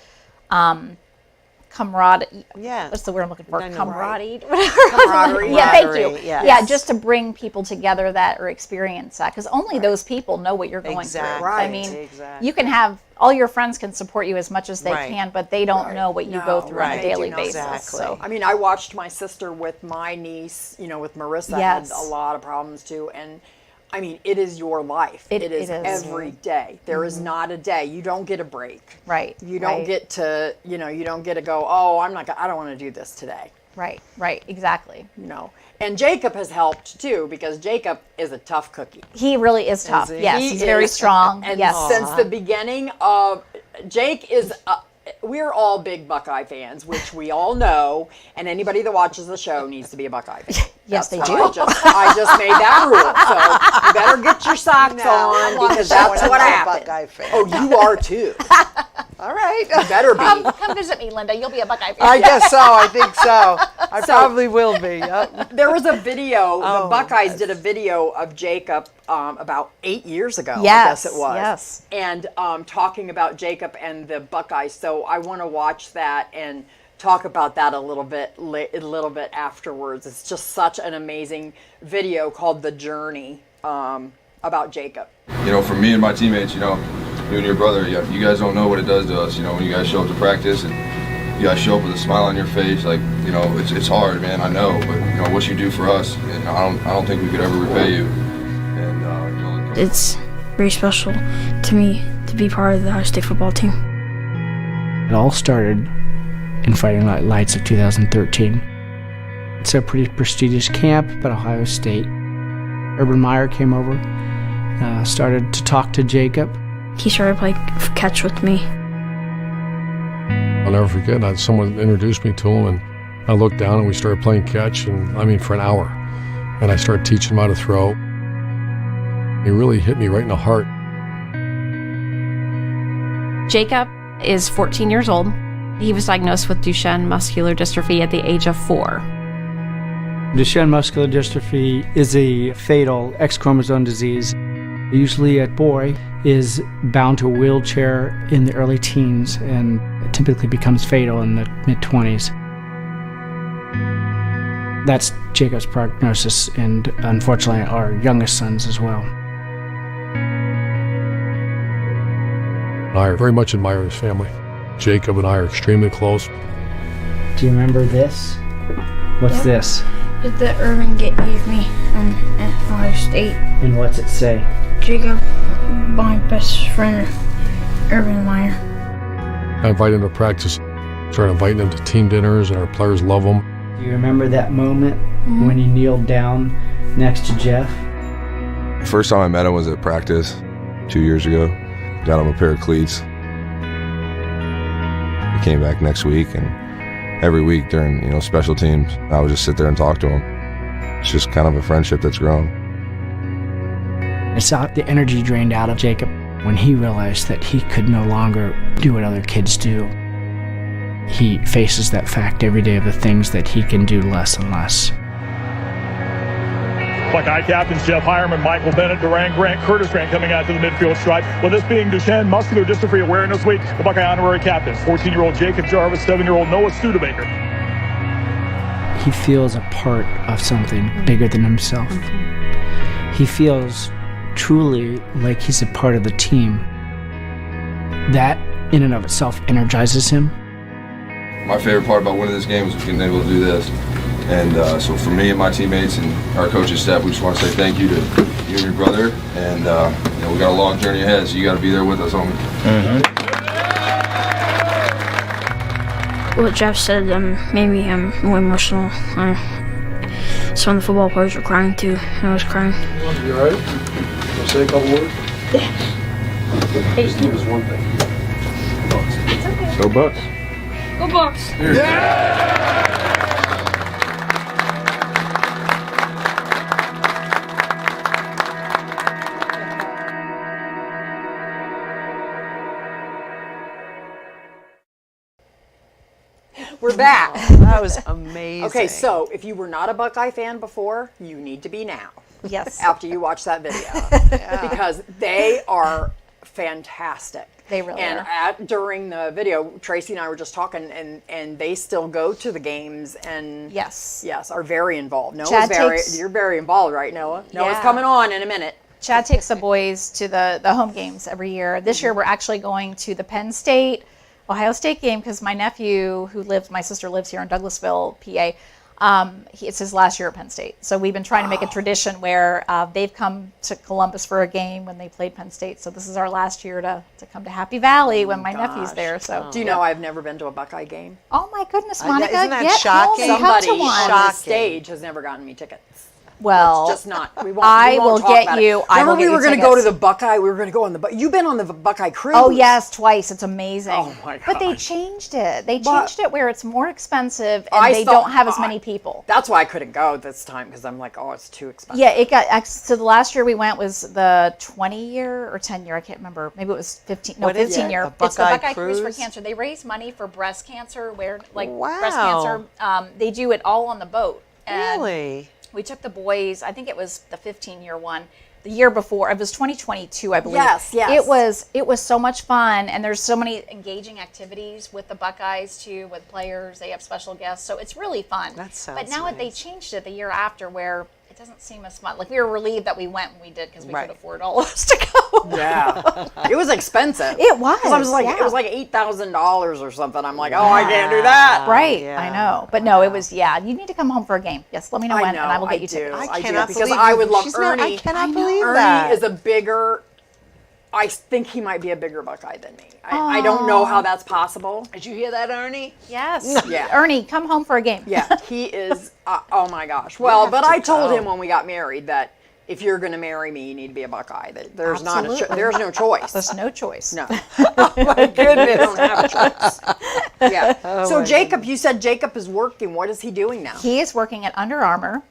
camaraderie. Yeah. What's the word I'm looking for? I know, Camaraderie. Camaraderie. Yeah, thank you. Camaraderie, yes. Yeah, just to bring people together that or experience that, because only those people know what you're going Exactly. through. Right. I mean, Exactly. you can have all your friends can support you as much as they Right. can, but they don't know what you go through on right. a They daily do not. basis. Exactly. So I mean, I watched my sister with my niece, with Marissa, Yes. had a lot of problems too. And I mean, it is your life. It is is. every day. There is not a day. You don't get a break. Right, You don't right. get to, you don't get to go, oh, I don't want to do this today. right, exactly. And Jacob has helped too, because Jacob is a tough cookie. He really is tough. he? Yes, He he's very is- strong. And yes. since the beginning of, Jake is, we're all big Buckeye fans, which we all know, and anybody that watches the show needs to be a Buckeye fan. Yes, they That's do. how I just made that rule. So you better get your socks on, because that's what happened. Buckeye fan. Oh, you are too. All right. You better be. Come visit me, Linda. You'll be a Buckeye fan. I guess so. I think so. I probably will be. Yep. There was a video, Oh, the Buckeyes did a video of Jacob about 8 years ago, I Yes, guess it was. yes. And talking about Jacob and the Buckeyes. So I want to watch that and talk about that a little bit afterwards. It's just such an amazing video called The Journey about Jacob. For me and my teammates, you and your brother, you guys don't know what it does to us, when you guys show up to practice and you guys show up with a smile on your face, like, it's hard, man, I know, but, what you do for us, and I don't think we could ever repay you. And, It's very special to me to be part of the Ohio State football team. It all started in Fighting Lights of 2013. It's a pretty prestigious camp at Ohio State. Urban Meyer came over, started to talk to Jacob. He started playing catch with me. I'll never forget, someone introduced me to him, and I looked down and we started playing catch, and for an hour. And I started teaching him how to throw. He really hit me right in the heart. Jacob is 14 years old. He was diagnosed with Duchenne muscular dystrophy at the age of 4. Duchenne muscular dystrophy is a fatal X chromosome disease. Usually a boy is bound to a wheelchair in the early teens and it typically becomes fatal in the mid-20s. That's Jacob's prognosis and unfortunately our youngest sons as well. I very much admire his family. Jacob and I are extremely close. Do you remember this? What's this? It's that Irvin gave me at Ohio State. And what's it say? Jacob, my best friend, Urban Meyer. I invite him to practice, start inviting him to team dinners, and our players love him. Do you remember that moment when he kneeled down next to Jeff? the first time I met him was at practice 2 years ago. Got him a pair of cleats. He came back next week, and every week during special teams, I would just sit there and talk to him. It's just kind of a friendship that's grown. I saw the energy drained out of Jacob when he realized that he could no longer do what other kids do. He faces that fact every day of the things that he can do less and less. Buckeye captains Jeff Hireman, Michael Bennett, Durang Grant, Curtis Grant coming out to the midfield stripe. With this being Duchenne Muscular Dystrophy Awareness Week, the Buckeye honorary captains, 14-year-old Jacob Jarvis, 7-year-old Noah Studebaker. He feels a part of something bigger than himself. He feels truly like he's a part of the team. That, in and of itself, energizes him. My favorite part about winning this game was being able to do this. And so for me and my teammates and our coaching staff, we just want to say thank you to you and your brother. And we got a long journey ahead, so you got to be there with us, homie. What Jeff said made me more emotional. Some of the football players were crying too, and I was crying. You all right? Want to say a couple words? Yeah. Just give us one thing. Bucks. Go Bucks. Go Bucks! Yeah! We're back. That was amazing. Okay, so if you were not a Buckeye fan before, you need to be now. Yes. After you watch that video. Because they are fantastic. They really and are. During the video, Tracy and I were just talking, and they still go to the games and yes, are very involved. You're very involved, right, Noah? Noah's Yeah. coming on in a minute. Chad takes the boys to the home games every year. This year we're actually going to the Penn State, Ohio State game because my nephew my sister lives here in Douglasville, PA. It's his last year at Penn State. So we've been trying to make a tradition where they've come to Columbus for a game when they played Penn State. So this is our last year to come to Happy Valley when my nephew's there. So do you know I've never been to a Buckeye game? Oh my goodness, Monica! Isn't that get shocking? home and come Somebody to one. on the stage has never gotten me tickets. Well, It's just not. We won't. I we won't will talk get about you. It. I will Remember, get we were you going to go to tickets. the Buckeye. We were going to go on the. You've been on the Buckeye cruise. Oh yes, twice. It's amazing. Oh my But they God. changed it. They changed it where it's more expensive and I they thought- don't have as many people. That's why I couldn't go this time because I'm like, oh, it's too expensive. Yeah, it got so the last year we went was the 20-year or 10-year. I can't remember. Maybe it was 15. No, What is it? 15-year. A It's the Buckeye Buckeye Cruise for Cruise? Cancer. They raise money for breast cancer. Where breast Wow. cancer, they do it all on the boat. And Really? we took the boys, I think it was the 15-year one, the year before. It was 2022, I believe. Yes. It was so much fun, and there's so many engaging activities with the Buckeyes too, with players. They have special guests, so it's really fun. That sounds But now they nice. changed it the year after, where it doesn't seem as fun. Like we were relieved that we went when we did because we Right. could afford all of us to go. Yeah. It was expensive. It was. 'Cause I was like, yeah. it was like $8,000 or something. I'm like, oh, I can't do that. Right, Yeah. I know, but no, it was. Yeah, you need to come home for a game. Yes, let me know when, and I will get you tickets. I I cannot do because believe I would love she's not- Ernie. I cannot believe Ernie that. is a bigger. I think he might be a bigger Buckeye than me. I don't know how that's possible. Did you hear that, Ernie? Yes. Yeah. Ernie, come home for a game. Yeah, he is. Oh my gosh. Well, but to I told go. him when we got married that if you're going to marry me, you need to be a Buckeye. That there's Absolutely. there's no choice. There's no choice. No. Oh my goodness. We don't have a choice. Yeah. so my Jacob, you said Jacob is working. What is he doing now? He is working at Under Armour.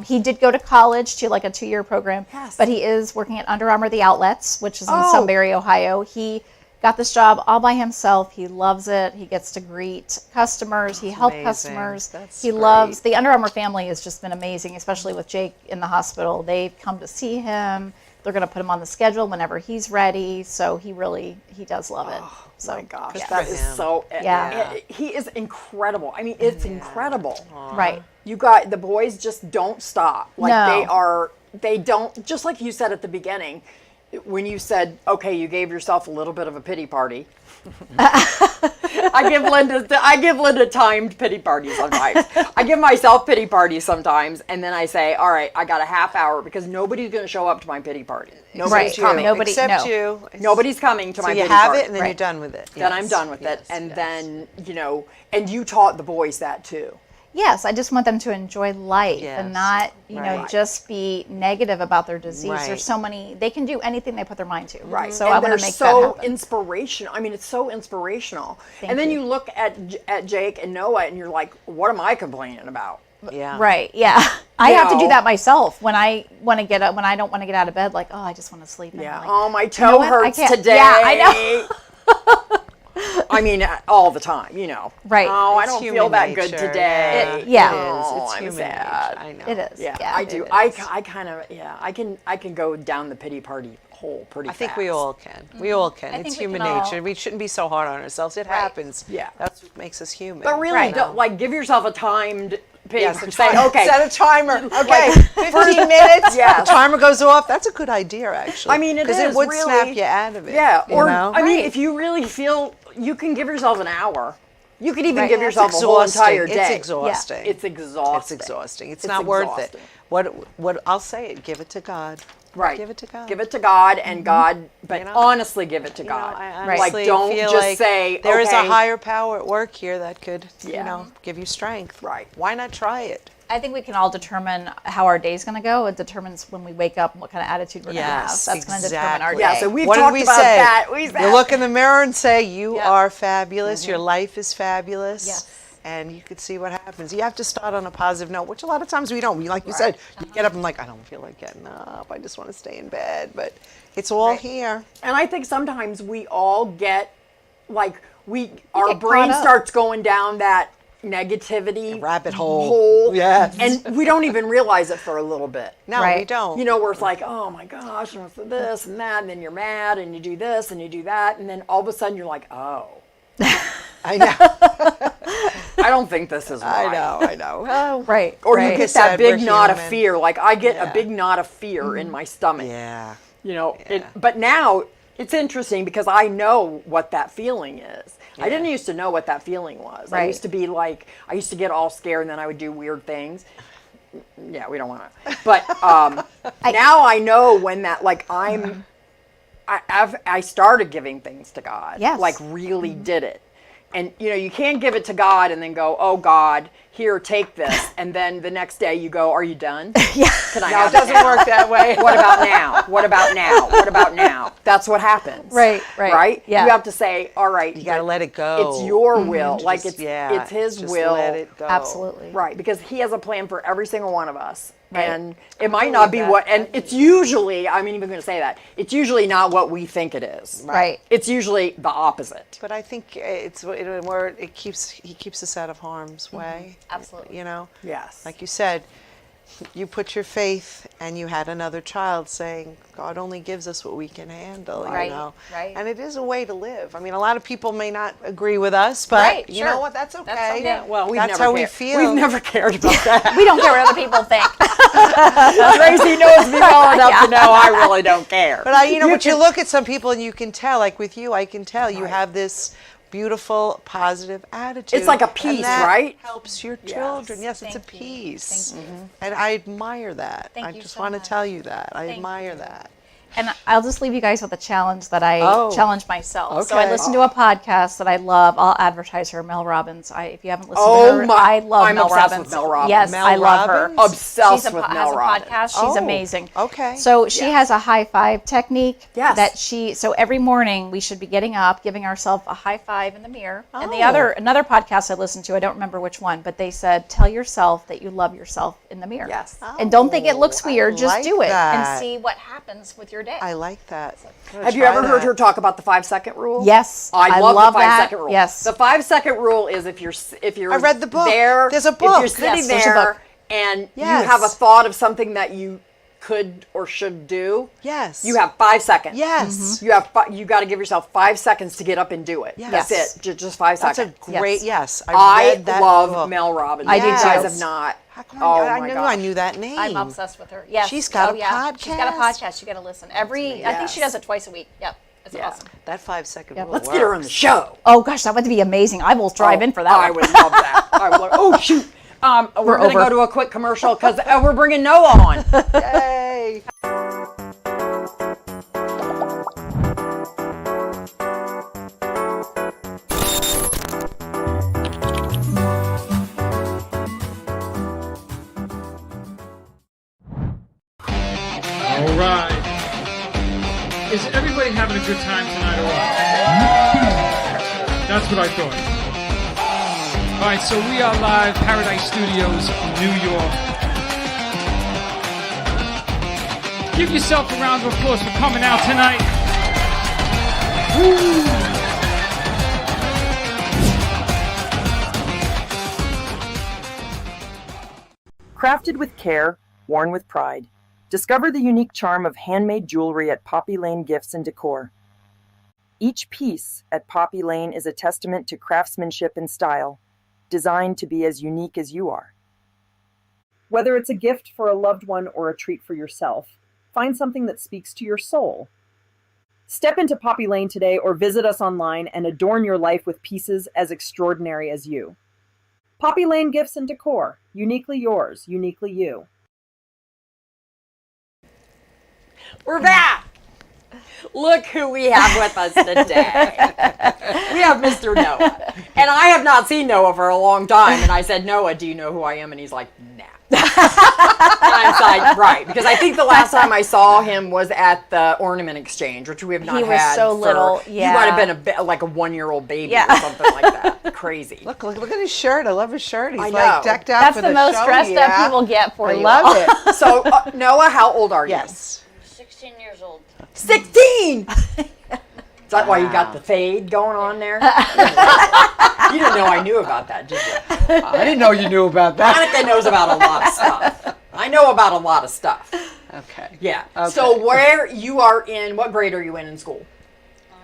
He did go to college to like a 2-year program, but he is working at Under Armour, the outlets, which is in Sunbury, Ohio. He got this job all by himself. He loves it. He gets to greet customers. He helps amazing. customers. That's He great. loves the Under Armour family has just been amazing, especially with Jake in the hospital. They've come to see him. They're going to put him on the schedule whenever he's ready. So he does love it. So My gosh, yeah. that is so. Yeah. He is incredible. I mean, it's incredible. Right. You got the boys just don't stop. Like No. they don't. Just like you said at the beginning, when you said, okay, you gave yourself a little bit of a pity party. I give Linda timed pity parties sometimes. I give myself pity parties sometimes, and then I say, all right, I got a half hour because nobody's going to show up to my pity party. Nobody's coming. Nobody- Except no. you. Nobody's coming to So my you pity have party. it, and then you're done with it. Then I'm done with it, and then and you taught the boys that too. Yes, I just want them to enjoy life Yes. and not, know, Right. just be negative about their disease. Right. There's so many, they can do anything they put their mind to. Right. So and I want they're to make so that happen. inspirational. I mean, it's so inspirational. Thank and then you. you look at Jake and Noah, and you're like, what am I complaining about? Yeah. Right. Yeah. I You have to do know. that myself when I want to get up, when I don't want to get out of bed, like, oh, I just want to sleep. And Yeah. I'm like, Oh, my you know toe what? I hurts can't- today. Yeah, I know. I mean, all the time, Right. Oh, I It's don't feel human that good nature. today. Yeah. It is. Oh, It's I'm human sad. nature. I know. It is. Yeah, Yeah, I it do. is. I kind of, I can go down the pity party hole pretty I think fast. we all can. We all can. I It's think we human can all- nature. We shouldn't be so hard on ourselves. It happens. Yeah. That's what makes us human. But really, Right. don't, like, give yourself a timed pity Yes, party. a Say, time- okay. Set a timer. Okay, Like, 15 minutes. Yes. The timer goes off. That's a good idea, actually. I mean, it because is it would really, snap you out of it. Yeah, you or know? I mean, Right. if you really feel, you can give yourself an hour. You could even Right. give Yeah, yourself It's a whole exhausting. entire day. It's exhausting. It's exhausting. It's exhausting. It's It's not worth exhausting. it. What I'll say it. Give it to God. Right. Give it to God. Give it to God and God, but You know? honestly give it to You know, God. I Right. honestly Like, don't feel just like say, there is a okay. higher power at work here that could, Yeah. give you strength. Right. Why not try it? I think we can all determine how our day's going to go. It determines when we wake up and what kind of attitude we're going to have. Yes, That's going to determine our exactly. day. Yeah, so we've What did talked we about say? that. We said, You look in the mirror and say, you Yeah. are fabulous. Your life is fabulous. Yes. And you could see what happens. You have to start on a positive note, which a lot of times we don't. Like you said, you get up and like, I don't feel like getting up. I just want to stay in bed. But it's all here. And I think sometimes we all get, like, our get brain caught up. starts going down that negativity rabbit hole. Yes. And we don't even realize it for a little bit. No, we don't. You know, where it's like, oh my gosh, and what's this and that, and then you're mad and you do this and you do that, and then all of a sudden you're like, oh. I know. I don't think this is right. I know. Oh, right. Or you get that big knot of human. fear. Like I get a big knot of fear in my stomach. Yeah. You know, but now it's interesting because I know what that feeling is. I didn't used to know what that feeling was. I used to be like, I used to get all scared and then I would do weird things. Yeah, we don't want to. But now I know when that, like I started giving things to God. Yes. Like really did it. And, you know, you can't give it to God and then go, oh, God, here, take this. And then the next day you go, are you done? Yeah. Can I No, have it doesn't work that way. What about now? What about now? What about now? That's what happens. Right. Right? Yeah. You have to say, all right. You got to let it go. It's your will. Like Just- it's his just will. let it go. Absolutely. Right. Because he has a plan for every single one of us. Right. And it might not be what, and it's usually, I'm even going to say that, it's usually not what we think it is. Right. It's usually the opposite. But I think it's where he keeps us out of harm's way. Absolutely. You know? Yes. Like you said, you put your faith and you had another child saying, God only gives us what we can handle, Right, you know? right. And it is a way to live. I mean, a lot of people may not agree with us, but you know what? That's okay. okay. Yeah, well, That's how we feel. We've never cared about that. We don't care what other people think. Tracy knows me well enough to know I really don't care. But you look at some people and you can tell, like with you, I can tell you have this beautiful, positive attitude. It's like a and peace, that right? Helps your children. Yes, it's a Thank you. peace. Thank you. And I admire that. Thank I you just so want to much. tell you that. I Thank admire you. that. And I'll just leave you guys with a challenge that I Oh. challenge myself. So I Okay. listen to a podcast that I love. I'll advertise her, Mel Robbins. If you haven't listened Oh to her, my- I love I'm Mel obsessed Robbins. with Mel Robbins. Yes, Mel I love her. Robbins? Obsessed She's with has Mel a Robbins. podcast. She's Oh, amazing. okay. So she has a high five technique. Yes. So every morning we should be getting up, giving ourselves a high five in the mirror. And Oh. another podcast I listened to, I don't remember which one, but they said, tell yourself that you love yourself in the mirror. Yes. And don't think it looks I weird. Just like do it that. and see what happens with your day. I like that. Have you ever heard her talk about the 5-second rule? Yes, I I love love the that. 5-second rule. Yes. The 5-second rule is if you're I read the book. there, There's a if book. you're sitting Yes, there's a there book. and Yes. you have a thought of something that you could or should do, Yes. you have 5 seconds. Yes. You got to give yourself 5 seconds to get up and do it. Yes. That's it. Just 5 That's seconds. a great, yes. I read that love book. Mel Robbins. I do You guys too. have not. How come Oh I my knew gosh. I knew that name. I'm obsessed with her. Yes. She's got a She's got a podcast? podcast. You got to listen. I think she does it twice a week. Yep. It's Yeah. awesome. That 5-second Yep. rule Let's get her on the works. show. Oh gosh, that would be amazing. I will drive in for that I one. would love that. I would love, oh shoot. We're going to over. go to a quick commercial because we're bringing Noah on. Yay. All right. Is everybody having a good time tonight or what? That's what I thought. All right, so we are live, Paradise Studios, New York. Give yourself a round of applause for coming out tonight. Woo! Crafted with care, worn with pride. Discover the unique charm of handmade jewelry at Poppy Lane Gifts and Decor. Each piece at Poppy Lane is a testament to craftsmanship and style, designed to be as unique as you are. Whether it's a gift for a loved one or a treat for yourself, find something that speaks to your soul. Step into Poppy Lane today or visit us online and adorn your life with pieces as extraordinary as you. Poppy Lane Gifts and Decor, uniquely yours, uniquely you. We're back. Look who we have with us today. We have Mr. Noah. And I have not seen Noah for a long time. And I said, Noah, do you know who I am? And he's like, nah. And I was like, right. Because I think the last time I saw him was at the Ornament Exchange, which we have not had. He was so little, yeah. He might have been like a 1-year-old baby or something like that. Crazy. Look at his shirt. I love his shirt. He's I know. like decked out That's for the most show. dressed up people get for you. I love it. So, Noah, how old are you? Yes. 16 years old. 16! Is that why you got the fade going on there? You didn't know I knew about that, did you? I didn't know you knew about that. Monica knows about a lot of stuff. I know about a lot of stuff. Okay. Yeah. Okay. So where you are in, what grade are you in school?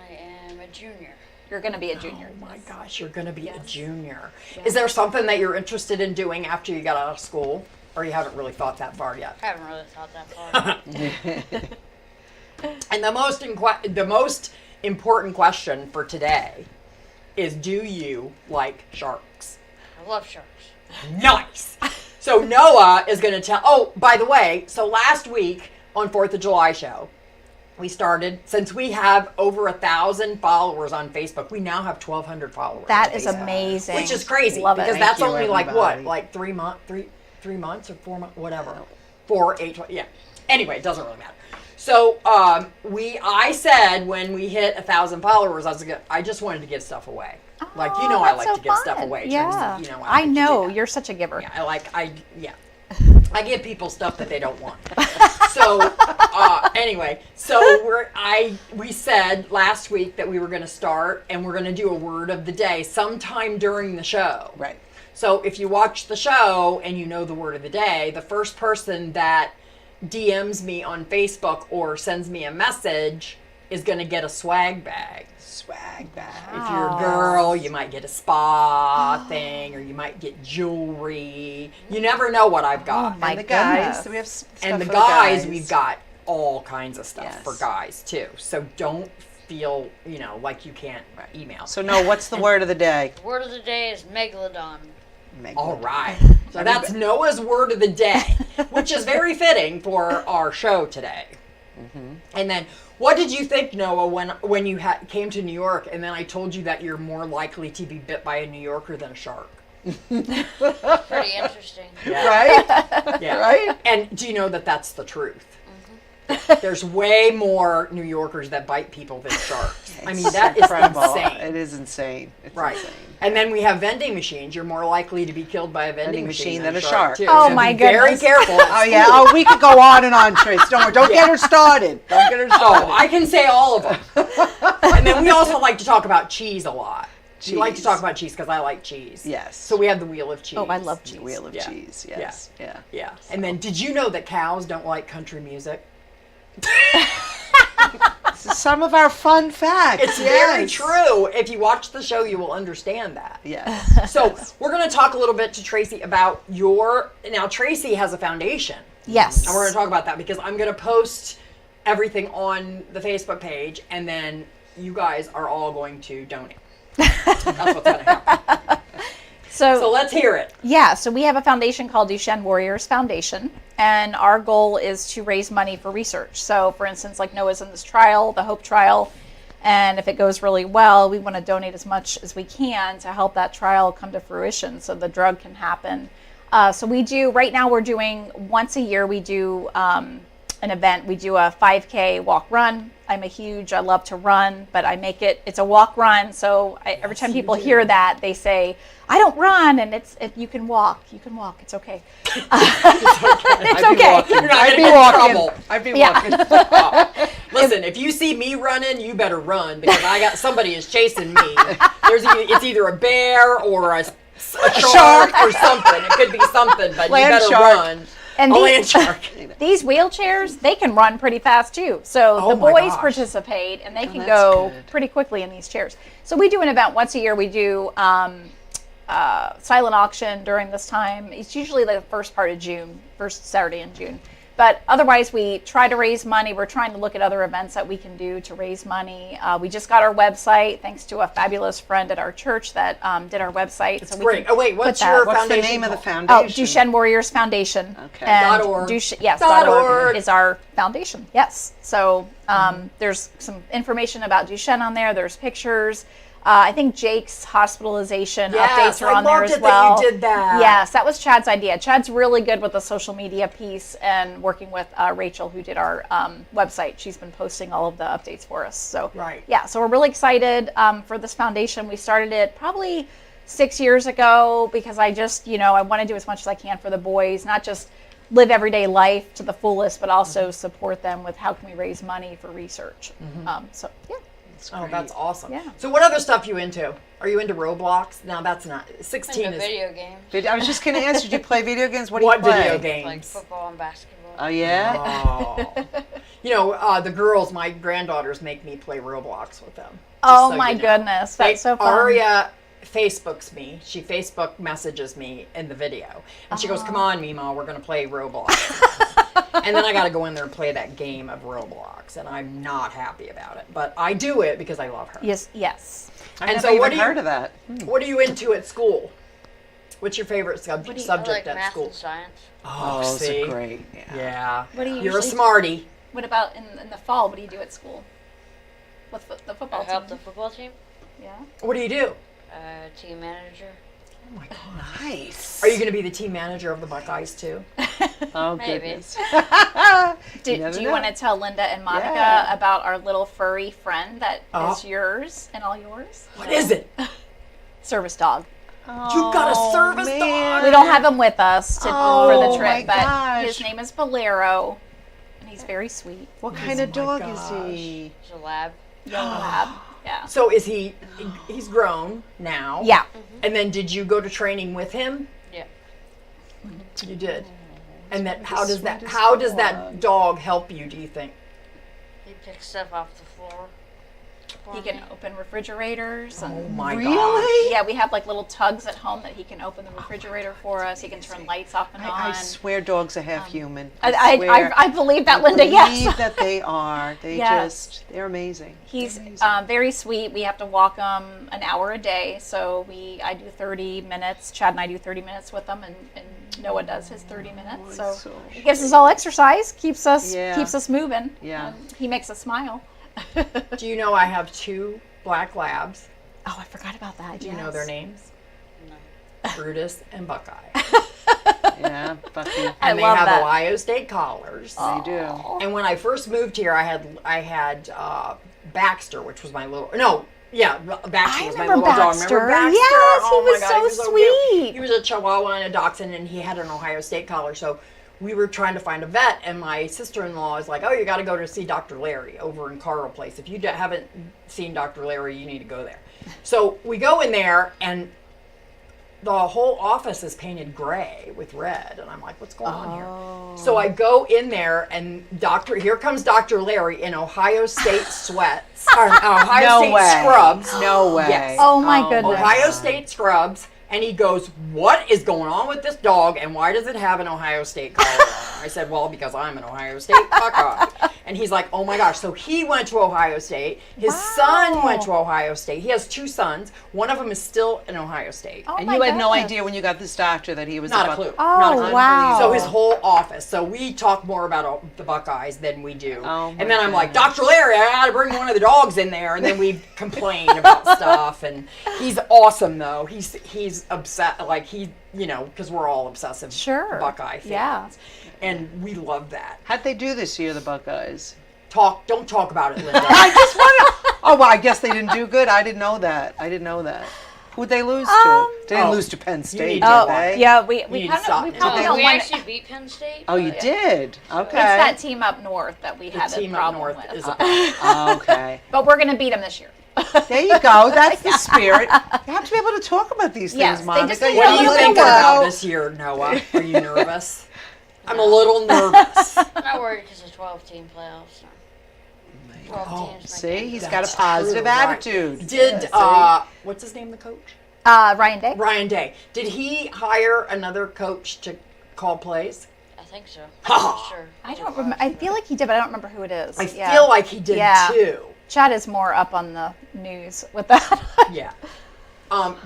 I am a junior. You're going to be a junior. Oh my gosh, you're going to be a junior. Is there something that you're interested in doing after you got out of school? Or you haven't really thought that far yet? I haven't really thought that far. And the most important question for today is, do you like sharks? I love sharks. Nice. So Noah is going to tell, oh, by the way, so last week on 4th of July show, we started, since we have over 1,000 followers on Facebook, we now have 1,200 followers. That on is Facebook, amazing. which is crazy Love it. because Thank that's you, only like everybody. what, like 3 months or 4 months, whatever. 4, 8, 12, yeah. Anyway, it doesn't really matter. So I said when we hit 1,000 followers, I just wanted to give stuff away. Like, you know, I that's like so to give stuff fun. away. Yeah. You know, I like to do know. that. You're such a giver. Yeah, I give people stuff that they don't want. So anyway, so we said last week that we were going to start and we're going to do a word of the day sometime during the show. Right. So if you watch the show and you know the word of the day, the first person that DMs me on Facebook or sends me a message is going to get a swag bag. Swag bag. If you're a girl, you might get a spa thing, or you might get jewelry. You never know what I've got. Oh my And the guys, goodness. we have stuff And the for guys, we've got all kinds of stuff Yes. for guys too. So don't feel, like you can't email. So, no, what's the word of the day? The word of the day is megalodon. All right. So that's Noah's word of the day, which is very fitting for our show today. Mm-hmm. And then, what did you think, Noah, when you came to New York, and then I told you that you're more likely to be bit by a New Yorker than a shark? Pretty interesting. Yeah. Right? Yeah. Right? And do you know that that's the truth? Mm-hmm. There's way more New Yorkers that bite people than sharks. I mean, that is Incredible. insane. It is insane. It's Right. insane. And then we have vending machines. You're more likely to be killed by a vending machine than a shark. Too. Oh, So my be very goodness. careful. Oh, yeah. Oh, we could go on and on, Trace. Don't worry. Don't get her started. Don't get her started. Oh, I can say all of them. And then we also like to talk about cheese a lot. We like to Cheese. talk about cheese because I like cheese. Yes. So we have the wheel of cheese. Oh, I love cheese. Wheel of Yeah. cheese. Yes. Yeah. Yeah. And then, did you know that cows don't like country music? This is some of our fun facts. It's very true. If you watch the show, you will understand that. Yes. So we're going to talk a little bit to Tracy about now Tracy has a foundation. Yes. And we're going to talk about that because I'm going to post everything on the Facebook page, and then you guys are all going to donate. That's what's going to happen. So let's hear it. Yeah, so we have a foundation called Duchenne Warriors Foundation, and our goal is to raise money for research. So, for instance, like Noah's in this trial, the HOPE trial, and if it goes really well, we want to donate as much as we can to help that trial come to fruition so the drug can happen. So we do, right now we're doing, once a year we do an event. We do a 5K walk run. I love to run, but I make it's a walk run. So every time people hear that, they say, I don't run, and you can walk. You can walk. It's okay. It's okay. You're not I'd going to be get in walking. trouble. I'd be Yeah. walking. Listen, if you see me running, you better run because somebody is chasing me. It's either a bear or a shark or something. It could be something, but Land you better shark. run. And a land shark. These wheelchairs, they can run pretty fast too. So Oh the my boys gosh. participate, and they can that's go good. pretty quickly in these chairs. So we do an event once a year. We do silent auction during this time. It's usually the first part of June, first Saturday in June. But otherwise, we try to raise money. We're trying to look at other events that we can do to raise money. We just got our website, thanks to a fabulous friend at our church that did our website. It's so we great. can Oh, wait, put what's that- your What's the foundation name of the called? foundation? Oh, Duchenne Warriors Foundation. Okay. And .org. Yes, .org. is our foundation. Yes. So there's some information about Duchenne on there. There's pictures. I think Jake's hospitalization Yes, updates are on I there loved as it well. that you did that. Yes, that was Chad's idea. Chad's really good with the social media piece and working with Rachel, who did our website. She's been posting all of the updates for us. So Right. yeah, so we're really excited for this foundation. We started it probably 6 years ago because I just, I want to do as much as I can for the boys, not just live everyday life to the fullest, but also support them with how can we raise money for research. So yeah. Oh, that's awesome. Yeah. So what other stuff you into? Are you into Roblox? No, that's not. 16 Into is. video games. I was just going to ask, did you play video games? What do What you play? video games? Like football and basketball. Oh, yeah? Oh. You know, the girls, my granddaughters, make me play Roblox with them. just Oh so my you know. goodness, that's so fun. Aria Facebooks me. She Facebook messages me in the video. And she goes, come on, Mima, we're going to play Roblox. And then I got to go in there and play that game of Roblox. And I'm not happy about it. But I do it because I love her. Yes, yes. I And never so what even do you, heard of that. What are you into at school? What's your favorite subject I like at math school? and science. Oh, those see? are great. Yeah. What do you You're a usually smarty. What about in the fall? What do you do at school? With the football I team? help the football team. Yeah. What do you do? Team manager. Oh my God. Nice. Are you going to be the team manager of the Buckeyes too? Oh, Maybe. goodness. Do never you know. want to tell Linda and Monica Yeah. about our little furry friend that Oh. is yours and all yours? What is it? Service dog. You got a service dog? We don't have him with us for the Oh, my trip, but gosh. his name is Bolero, and he's very sweet. What kind of dog is he? It's a lab. Young lab. Yeah. So is he's grown now? Yeah. And then did you go to training with him? Yeah. You did. And that how does that dog help you, do you think? He picks stuff off the floor. He can open refrigerators. And Oh my Really? gosh. Yeah, we have like little tugs at home that he can open the refrigerator for us. He can turn lights off and on. I swear dogs are half human. I believe that, Linda. Yes. believe that they are. They Yes. they're amazing. He's very sweet. We have to walk him an hour a day, so I do 30 minutes. Chad and I do 30 minutes with him, and Noah does his 30 minutes. So it gives us all exercise, keeps us moving. Yeah. and he makes us smile. Do you know I have 2 black labs? Oh, I forgot about that. Do you know their names? No. Brutus and Buckeye. Yeah, Bucky. And they love have that. Ohio State collars. They do. And when I first moved here, I had Baxter, which was my little Baxter was my remember little dog. Baxter. Remember Baxter? Yes, Oh he my was God, so he was so cute. sweet. He was a Chihuahua and a Dachshund, and he had an Ohio State collar. So we were trying to find a vet, and my sister-in-law is like, "Oh, you got to go to see Dr. Larry over in Carl Place. If you haven't seen Dr. Larry, you need to go there." So we go in there, and the whole office is painted gray with red, and I'm like, what's going on here? So I go in there, and here comes Dr. Larry in Ohio State sweats, or Ohio No State way. scrubs. No way. Yes. Oh my goodness. Ohio State scrubs, and he goes, "What is going on with this dog, and why does it have an Ohio State collar on?" I said, "Well, because I'm an Ohio State Buckeye." And he's like, "Oh my gosh." So he went to Ohio State. His son went to Ohio State. He has 2 sons. One of them is still in Ohio State. Oh And my you had no goodness. idea when you got this doctor that he was Not a Buck- clue. Oh, Not a clue. wow. So his whole office. So we talk more about the Buckeyes than we do. Oh, my and then I'm like, goodness. "Dr. Larry, I got to bring one of the dogs in there." And then we complain about stuff. And he's awesome though. He's upset, like because we're all obsessive Sure. Buckeye fans. Yeah. And we love that. How'd they do this year, the Buckeyes? Don't talk about it, Linda. I just want to. Oh, well, I guess they didn't do good. I didn't know that. Who'd they lose to? They didn't lose to Penn State, did Oh, they? yeah, we need kind of something. we probably We don't want actually beat Penn State. Oh, you did? Okay. It's that team up north that we The had a team up problem north with. is a Okay. But we're gonna beat them this year. There you go. That's the spirit. You have to be able to talk about these things, Yes, they Monica. just need What a do you little think bit of about work. this year, Noah? Are you nervous? I'm a little nervous. I'm not worried because of 12-team playoffs. So. 12 teams. See, he's got That's a positive true, right. attitude. Did Yeah, what's his name? The coach? Ryan Day. Ryan Day. Did he hire another coach to call plays? I think so. Ha. I'm not sure. I don't remember. I feel like he did, but I don't remember who it is. I feel like he did too. Chad is more up on the news with that. Yeah.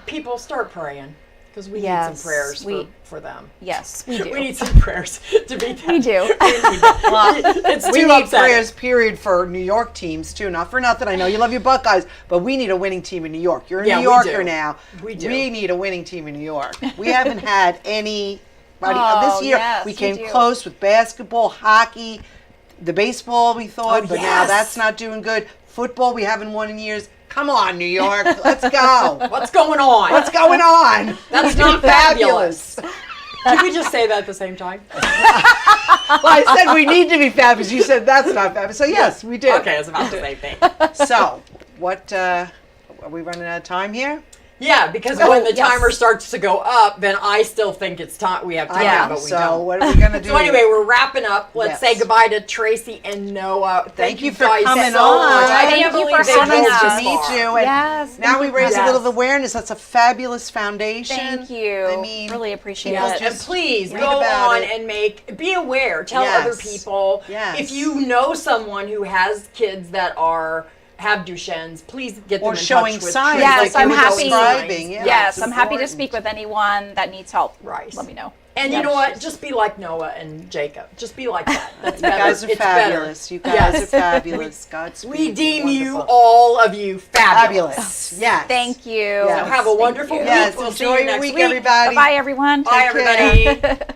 People start praying because we need Yes, some prayers we- for them. Yes, we do. We need some prayers to beat them. We do. It's we too need upsetting. prayers, period, for New York teams too. Not for nothing. I know you love your Buckeyes, but we need a winning team in New York. You're a Yeah, New we Yorker do. now. We do. We need a winning team in New York. We haven't had any. Oh, This year yes, we we came do. close with basketball, hockey, the baseball we thought, Oh, but now yes. that's not doing good. Football we haven't won in years. Come on, New York, let's go. What's going on? What's going on? That's We not need fabulous. Did we just say that at the same time? Well, I said we need to be fabulous. You said that's not fabulous. So yes, we did. Okay, it's about the same thing. So, what are we running out of time here? Yeah, because when the timer starts to go up, then I still think it's time. We have time, but we so don't. what are we gonna do? So anyway, we're wrapping up. Let's Yes. say goodbye to Tracy and Noah. Thank you for guys coming so on. much. I Thank can't you believe for they having drove us. this to meet far. you. And Yes, now thank we you raise for a little having us. awareness. That's a fabulous foundation. Thank you. I mean, really appreciate Yes, it. and please read go about on it. and be aware. Tell Yes. other people. Yes. If you know someone who has kids that have Duchenne's, please get them Or in showing touch with signs, Tracy. Yes, like I'm you were happy. describing. Yeah, Yes, it's I'm happy to important. speak with anyone that needs help. Right. Let me know. And Yeah. you know what? Just be like Noah and Jacob. Just be like that. That's You better. guys are It's fabulous. better. You guys Yes. are fabulous. Godspeed. We deem you, Wonderful. all of you, fabulous. Fabulous. Yes. Thank you. Yes. So have a wonderful week. Yes. We'll see Enjoy you your next week, week. everybody. Bye, everyone. Bye, Take care. everybody.